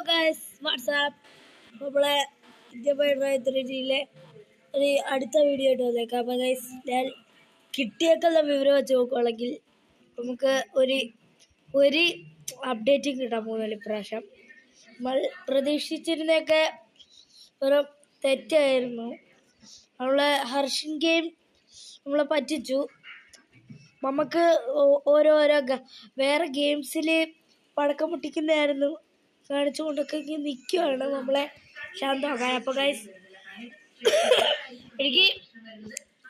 Guys WhatsApp നമ്മളെ ഇന്ത്യയിലെ ഒരു അടുത്ത വീഡിയോ ആയിട്ട് വന്നേക്കാം. അപ്പോൾ ഗൈസ് ഞാൻ കിട്ടിയേക്കുള്ള വിവരം വെച്ച് നോക്കുകയാണെങ്കിൽ നമുക്ക് ഒരു അപ്ഡേറ്റും കിട്ടാൻ പോകുന്നില്ല ഇപ്രാവശ്യം. നമ്മൾ പ്രതീക്ഷിച്ചിരുന്നതൊക്കെ ഒരു തെറ്റായിരുന്നു. നമ്മളെ ഹർഷൻ ഗെയിം നമ്മളെ പറ്റിച്ചു. നമുക്ക് ഓരോരോ വേറെ ഗെയിംസിൽ പടക്കം പൊട്ടിക്കുന്നതായിരുന്നു കാണിച്ചുകൊണ്ടൊക്കെ നിൽക്കുകയാണ് നമ്മളെ ശാന്തമാക്കാൻ. അപ്പോൾ ഗൈസ് എനിക്ക്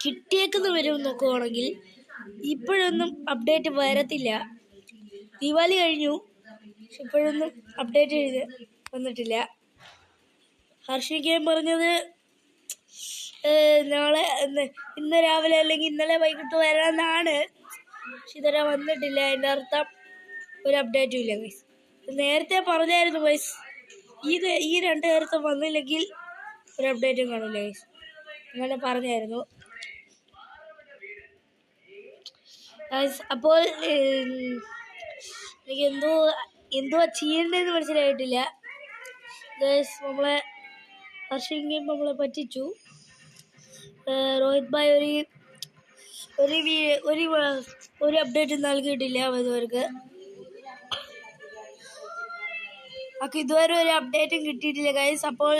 കിട്ടിയേക്കുന്ന വരും നോക്കുകയാണെങ്കിൽ ഇപ്പോഴൊന്നും അപ്ഡേറ്റ് വരത്തില്ല. ദീപാവലി കഴിഞ്ഞു, പക്ഷെ ഇപ്പോഴൊന്നും അപ്ഡേറ്റ് വന്നിട്ടില്ല. ഹർഷി ഗെയിം പറഞ്ഞത് നാളെ ഇന്ന് രാവിലെ അല്ലെങ്കിൽ ഇന്നലെ വൈകിട്ട് വരാമെന്നാണ്, പക്ഷെ ഇതുവരെ വന്നിട്ടില്ല. അതിൻ്റെ അർത്ഥം ഒരു അപ്ഡേറ്റും ഇല്ല ഗൈസ്. നേരത്തെ പറഞ്ഞായിരുന്നു ഗൈസ്, ഈ 2 നേരത്തെ വന്നില്ലെങ്കിൽ ഒരു അപ്ഡേറ്റും കാണില്ല ഗൈസ്, അങ്ങനെ പറഞ്ഞായിരുന്നു ഗൈസ്. അപ്പോൾ എനിക്ക് എന്തുവാ ചെയ്യേണ്ടതെന്ന് മനസ്സിലായിട്ടില്ല ഗൈസ്. നമ്മളെ ഹർഷിങ്ങയും നമ്മളെ പറ്റിച്ചു. രോഹിത് ഭായ് ഒരു അപ്ഡേറ്റ് നൽകിയിട്ടില്ല ഇതുവരെ. ഇതുവരെ ഒരു അപ്ഡേറ്റും കിട്ടിയിട്ടില്ല ഗൈസ്. അപ്പോൾ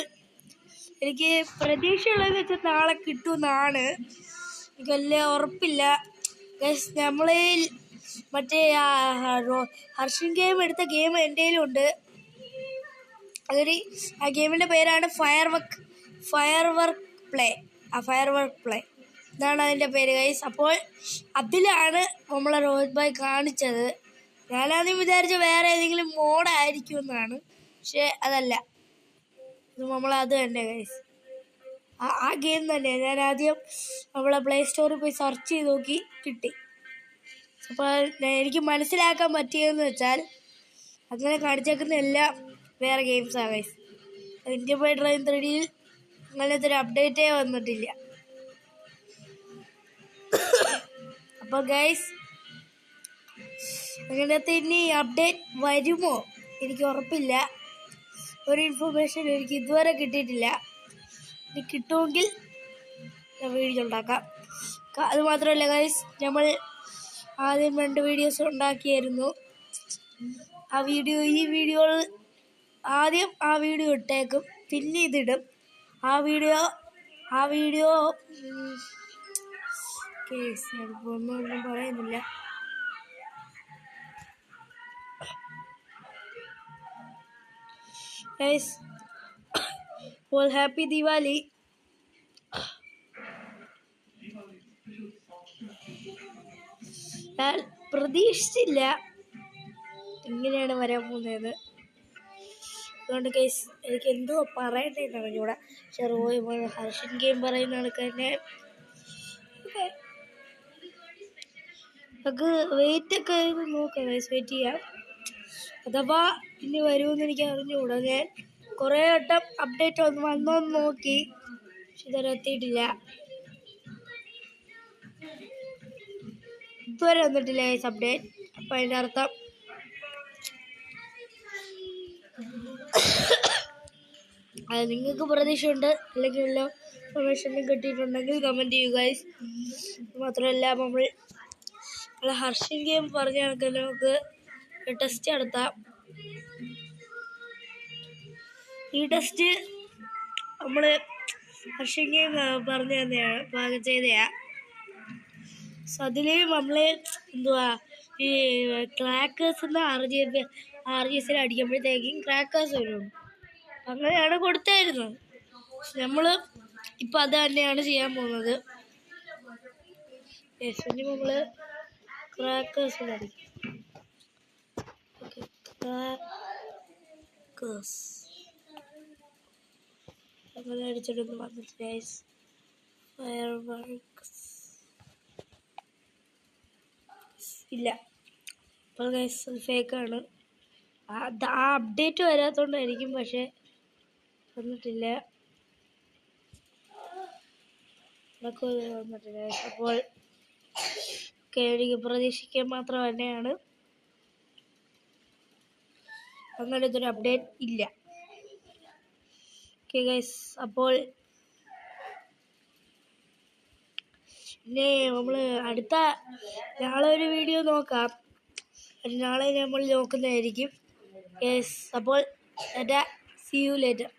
എനിക്ക് പ്രതീക്ഷയുള്ളതെന്ന് വെച്ചാൽ നാളെ കിട്ടുമെന്നാണ്. എനിക്ക് വലിയ ഉറപ്പില്ല ഗൈസ്. നമ്മളിൽ മറ്റേ ഹർഷൻ ഗെയിം എടുത്ത ഗെയിം എൻ്റെ കയ്യിലുണ്ട്. ആ ഗെയിമിൻ്റെ പേരാണ് ഫയർ വർക്ക് പ്ലേ ഇതാണ് അതിൻ്റെ പേര് ഗൈസ്. അപ്പോൾ അതിലാണ് നമ്മളെ രോഹിത് ഭായ് കാണിച്ചത്. ഞാനാദ്യം വിചാരിച്ച വേറെ ഏതെങ്കിലും മോഡായിരിക്കുമെന്നാണ്, പക്ഷെ അതല്ല, ഇത് നമ്മളത് തന്നെ ഗൈസ്. ആ ഗെയിം തന്നെ. ഞാൻ ആദ്യം നമ്മളെ പ്ലേ സ്റ്റോറിൽ പോയി സെർച്ച് ചെയ്ത് നോക്കി, കിട്ടി. അപ്പോൾ എനിക്ക് മനസ്സിലാക്കാൻ പറ്റിയതെന്ന് വെച്ചാൽ അങ്ങനെ കാണിച്ചേക്കുന്ന എല്ലാം വേറെ ഗെയിംസാണ് ഗൈസ്. ഇന്ത്യ ബൈ ഡ്രൈവ് 3Dയിൽ അങ്ങനത്തെ ഒരു അപ്ഡേറ്റേ വന്നിട്ടില്ല. അപ്പോൾ ഗൈസ് അങ്ങനത്തെ ഇനി അപ്ഡേറ്റ് വരുമോ എനിക്ക് ഉറപ്പില്ല. ഒരു ഇൻഫർമേഷൻ എനിക്ക് ഇതുവരെ കിട്ടിയിട്ടില്ല. ഇനി കിട്ടുമെങ്കിൽ ഞാൻ വീഡിയോ ഉണ്ടാക്കാം. അത് മാത്രമല്ല ഗൈസ്, നമ്മൾ ആദ്യം 2 വീഡിയോസ് ഉണ്ടാക്കിയായിരുന്നു. ഈ വീഡിയോ ആദ്യം ഇട്ടേക്കും, പിന്നെ ഇതിടും. ആ വീഡിയോ കേസ് ഒന്നും പറയുന്നില്ല. ഗൈസ് അപ്പോൾ ഹാപ്പി ദീപാവലി. ഞാൻ പ്രതീക്ഷിച്ചില്ല ഇങ്ങനെയാണ് വരാൻ പോകുന്നത്. അതുകൊണ്ട് ഗൈസ് എനിക്ക് എന്തോ പറയണ്ടേന്ന് അറിഞ്ഞൂടാ. പക്ഷെ ഹർഷൻ ഗെയിം പറയുന്ന ആൾക്കാരെ നമുക്ക് വെയിറ്റൊക്കെ നോക്കാം ഗൈസ്, വെയിറ്റ് ചെയ്യാം. അഥവാ ഇനി വരുമെന്ന് എനിക്ക് അറിഞ്ഞുകൂടാ. ഞാൻ കുറേ വട്ടം അപ്ഡേറ്റ് വന്നോന്ന് നോക്കി, പക്ഷെ ഇതുവരെ എത്തിയിട്ടില്ല. ഇതുവരെ വന്നിട്ടില്ല ഗൈസ് അപ്ഡേറ്റ്. അപ്പം അതിൻ്റെ അർത്ഥം അത് നിങ്ങൾക്ക് പ്രതീക്ഷയുണ്ട്, അല്ലെങ്കിൽ വല്ല ഇൻഫർമേഷനും കിട്ടിയിട്ടുണ്ടെങ്കിൽ കമൻറ്റ് ചെയ്യുക ഗൈസ്. മാത്രമല്ല നമ്മൾ ഹർഷൻ ഗെയിം പറഞ്ഞ കണക്ക് നമുക്ക് ടെസ്റ്റ് നടത്താം. ഈ ടെസ്റ്റ് നമ്മൾ ഹർഷൻ ഗെയിം പറഞ്ഞു തന്നെയാണ് ചെയ്തയാ. സോ അതിൽ നമ്മൾ ഈ ക്രാക്കേഴ്സ് RGSൽ അടിക്കുമ്പോഴത്തേക്കും ക്രാക്കേഴ്സ് വരും. അങ്ങനെയാണ് കൊടുത്തായിരുന്നത്. നമ്മൾ ഇപ്പം അത് തന്നെയാണ് ചെയ്യാൻ പോകുന്നത്. ഇനി നമ്മൾ ക്രാക്കേഴ്സിൽ അടിക്കും. അങ്ങനെ അടിച്ചിട്ടൊന്നും വന്നിട്ടില്ല. ഫയർ വർക്ക്സ് ഇല്ല. അപ്പോൾ ഗൈസ് ഫേക്കാണ്. ആ അപ്ഡേറ്റ് വരാത്തതുകൊണ്ടായിരിക്കും, പക്ഷെ വന്നിട്ടില്ല. വന്നിട്ടില്ല. അപ്പോൾ എനിക്ക് പ്രതീക്ഷിക്കാൻ മാത്രം തന്നെയാണ്. അങ്ങനത്തെ ഒരു അപ്ഡേറ്റ് ഇല്ല. ഓക്കെ ഗൈസ്, അപ്പോൾ പിന്നെ നമ്മൾ അടുത്ത നാളെ ഒരു വീഡിയോ നോക്കാം. നാളെ നമ്മൾ നോക്കുന്നതായിരിക്കും. യെസ്, അപ്പോൾ സീ യു ലേറ്റർ.